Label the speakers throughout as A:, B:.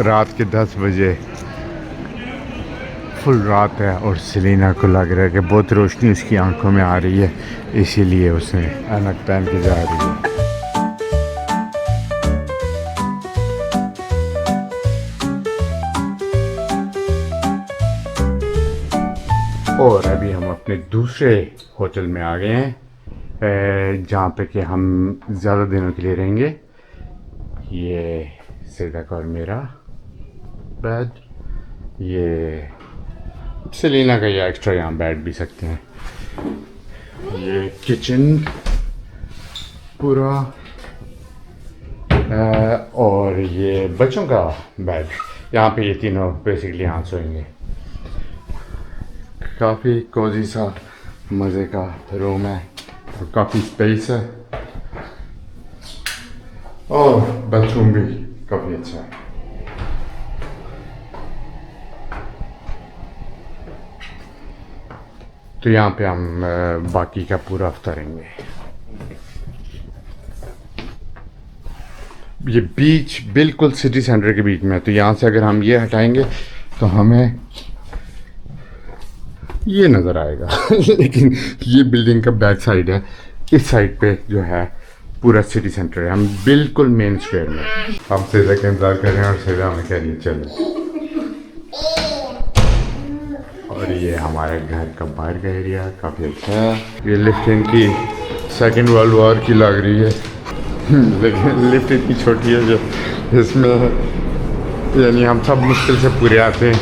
A: रात के 10 बजे फुल रात है और सेलिना को लग रहा है कि बहुत रोशनी उसकी आंखों में आ रही है, इसीलिए उसने ऐनक पहन के जा रही है। और अभी हम अपने दूसरे होटल में आ गए हैं जहाँ पे कि हम ज़्यादा दिनों के लिए रहेंगे। ये सैदा का और मेरा बेड, ये सेलिना का, ये एक्स्ट्रा यहाँ बैठ भी सकते हैं। ये किचन पूरा और ये बच्चों का बेड। यहाँ पे ये तीनों बेसिकली यहाँ सोएंगे। काफ़ी कोजी सा मज़े का रूम है और काफ़ी स्पेस है और बाथरूम भी काफ़ी अच्छा है। तो यहाँ पे हम बाकी का पूरा हफ्ता रहेंगे। ये बीच बिल्कुल सिटी सेंटर के बीच में है, तो यहाँ से अगर हम ये हटाएंगे तो हमें ये नज़र आएगा लेकिन ये बिल्डिंग का बैक साइड है, इस साइड पे जो है पूरा सिटी सेंटर है। हम बिल्कुल मेन स्क्वायर में। हम सैदा का इंतज़ार कर रहे हैं और सैदा हमें कह रही है चलो। और ये हमारे घर का बाहर का एरिया काफ़ी अच्छा है। ये लिफ्ट इनकी सेकेंड वर्ल्ड वॉर की लग रही है लेकिन लिफ्ट इतनी छोटी है जो इसमें यानी हम सब मुश्किल से पूरे आते हैं।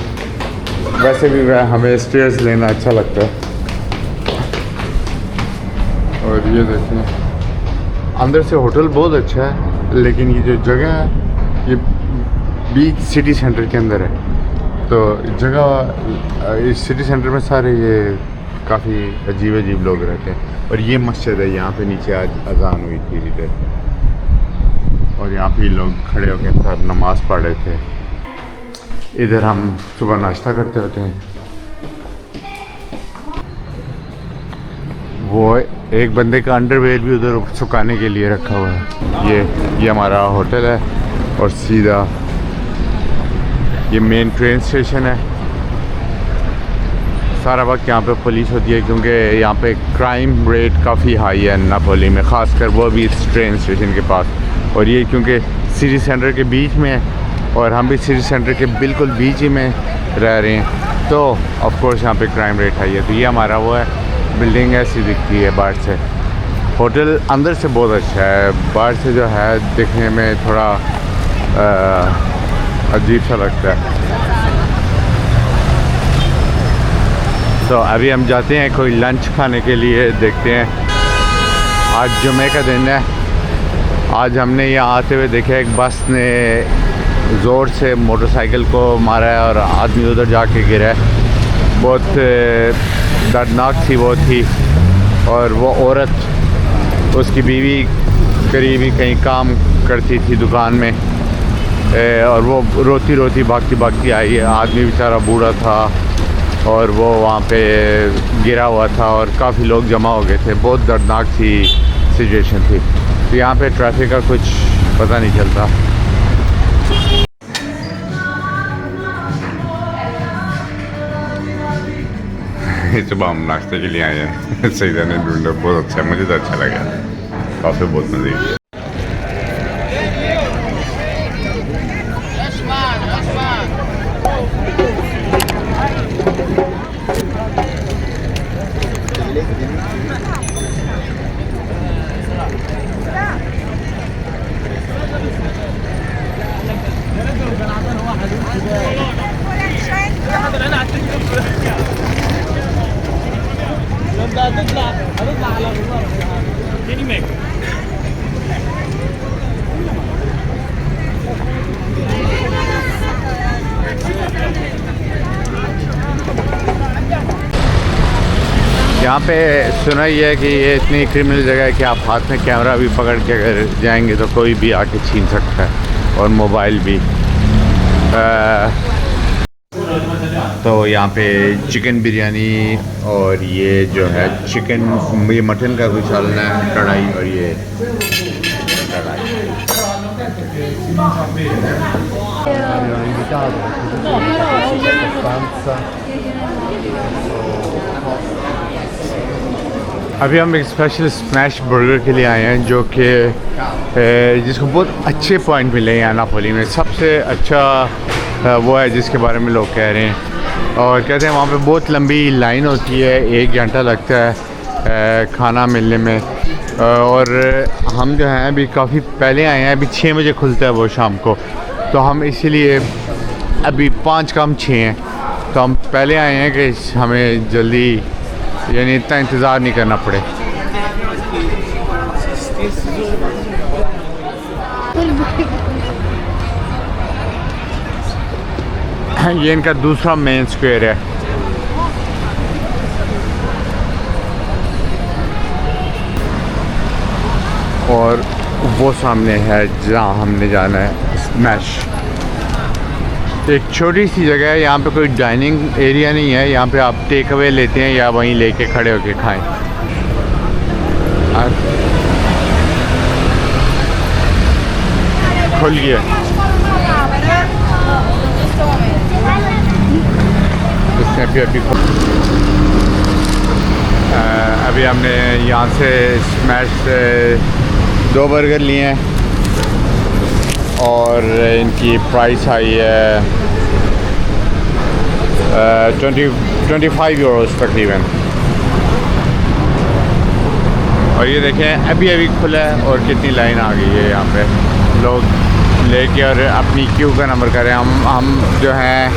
A: वैसे भी हमें स्टेयर्स लेना अच्छा लगता है। और ये देखें अंदर से होटल बहुत अच्छा है, लेकिन ये जो जगह है ये बीच सिटी सेंटर के अंदर है, तो जगह इस सिटी सेंटर में सारे ये काफ़ी अजीब अजीब लोग रहते हैं। और ये मस्जिद है, यहाँ पे नीचे आज अजान हुई थी इधर, और यहाँ पे लोग खड़े होकर नमाज़ पढ़ रहे थे। इधर हम सुबह नाश्ता करते होते हैं। वो एक बंदे का अंडरवेयर भी उधर सुखाने के लिए रखा हुआ है। ये हमारा होटल है और सीधा ये मेन ट्रेन स्टेशन है। सारा वक्त यहाँ पे पुलिस होती है क्योंकि यहाँ पे क्राइम रेट काफ़ी हाई है नापोली में, ख़ासकर वो भी इस ट्रेन स्टेशन के पास। और ये क्योंकि सिटी सेंटर के बीच में है और हम भी सिटी सेंटर के बिल्कुल बीच ही में रह रहे हैं, तो ऑफ कोर्स यहाँ पे क्राइम रेट हाई है। तो ये हमारा वो है, बिल्डिंग ऐसी दिखती है बाहर से। होटल अंदर से बहुत अच्छा है, बाहर से जो है दिखने में थोड़ा अजीब सा लगता है। तो अभी हम जाते हैं कोई लंच खाने के लिए, देखते हैं। आज जुमे का दिन है। आज हमने यहाँ आते हुए देखा एक बस ने ज़ोर से मोटरसाइकिल को मारा है और आदमी उधर जाके गिरा है। बहुत दर्दनाक सी वो थी। और वो औरत, उसकी बीवी करीबी कहीं काम करती थी दुकान में, और वो रोती रोती भागती भागती आई है। आदमी बेचारा बूढ़ा था और वो वहाँ पे गिरा हुआ था और काफ़ी लोग जमा हो गए थे। बहुत दर्दनाक सी सिचुएशन थी। तो यहाँ पे ट्रैफिक का कुछ पता नहीं चलता। सुबह हम नाश्ते के लिए आए हैं। सैदा ने ढूंढा, बहुत अच्छा, मुझे तो अच्छा लगा। काफ़ी बहुत मज़े की। यहाँ पे सुना ही है कि ये इतनी क्रिमिनल जगह है कि आप हाथ में कैमरा भी पकड़ के अगर जाएंगे तो कोई भी आके छीन सकता है, और मोबाइल भी। तो यहाँ पे चिकन बिरयानी और ये जो है चिकन, ये मटन का कुछ डालना है कढ़ाई, और ये कढ़ाई। complicato perché abbastanza. अभी हम एक स्पेशल स्मैश बर्गर के लिए आए हैं जो कि जिसको बहुत अच्छे पॉइंट मिले हैं नापोली में। सबसे अच्छा वो है जिसके बारे में लोग कह रहे हैं और कहते हैं वहाँ पे बहुत लंबी लाइन होती है, 1 घंटा लगता है खाना मिलने में। और हम जो हैं अभी काफ़ी पहले आए हैं, अभी 6 बजे खुलता है वो शाम को, तो हम इसीलिए अभी 5 कम 6 हैं तो हम पहले आए हैं कि हमें जल्दी यानी इतना इंतज़ार नहीं करना पड़े। ये इनका दूसरा मेन स्क्वायर है। और वो सामने है जहाँ हमने जाना है स्मैश। एक छोटी सी जगह है, यहाँ पे कोई डाइनिंग एरिया नहीं है, यहाँ पे आप टेक अवे लेते हैं या वहीं लेके खड़े होके खाएं। खुल गया इसने अभी हमने यहाँ से स्मैश से 2 बर्गर लिए हैं और इनकी प्राइस आई है 25 यूरोस तकरीबन। और ये देखें अभी खुला है और कितनी लाइन आ गई है। यहाँ पे लोग लेके और अपनी क्यू का नंबर करें। हम जो हैं,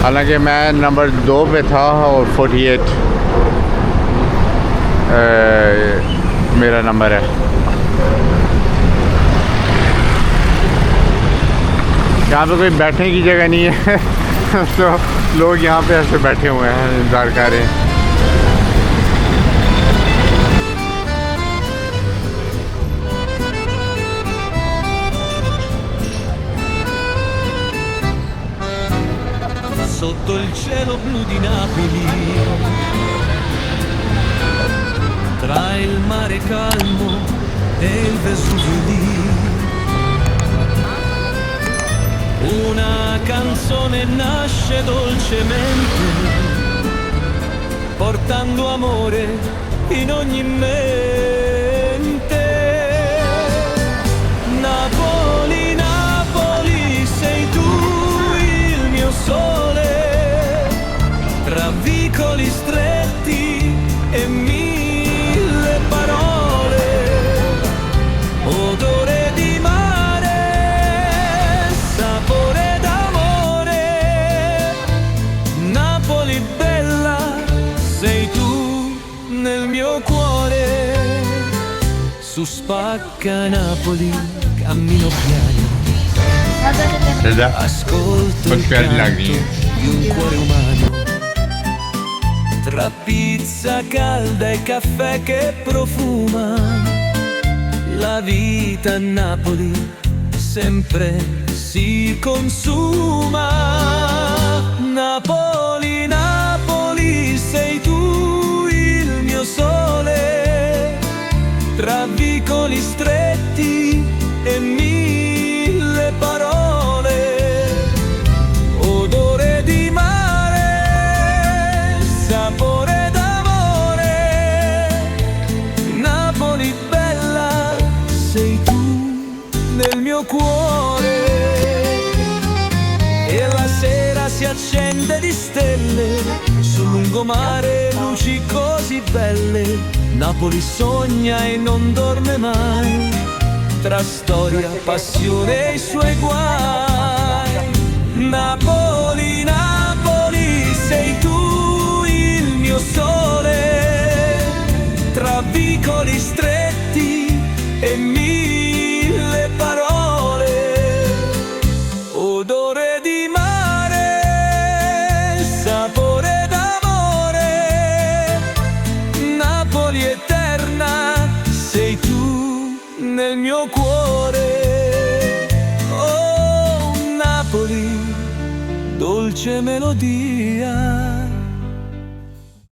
A: हालांकि मैं नंबर 2 पे था और 48 मेरा नंबर है। यहाँ पे कोई बैठने की जगह नहीं है तो लोग यहाँ पे ऐसे बैठे हुए हैं, इंतज़ार कर रहे हैं।
B: Sotto il cielo blu di Napoli, tra il mare calmo e il Vesuvio lì, una canzone nasce dolcemente, portando amore in ogni mente. Napoli, Napoli, sei tu il mio sole, tra vicoli stretti e 1000 parole, odore di mare, sapore d'amore. Napoli bella, sei tu nel mio cuore. Su spacca Napoli, cammino piano, ascolto il canto di un cuore umano. Tra pizza calda e caffè che profuma, la vita a Napoli sempre si consuma. Napoli, Napoli, sei tu il mio sole, tra vicoli stretti e 1000 parole, odore di mare, sapore d'amore. Napoli bella, sei tu nel mio cuore. E la sera si accende di stelle, sul lungomare luci così belle. Napoli sogna e non dorme mai, tra storia, passione e i suoi guai. Napoli, Napoli, sei tu il mio sole, tra vicoli stretti e 1000 parole, odore di mare, sapore d'amore. Napoli eterna, sei tu nel mio cuore. Oh Napoli, dolce melodia.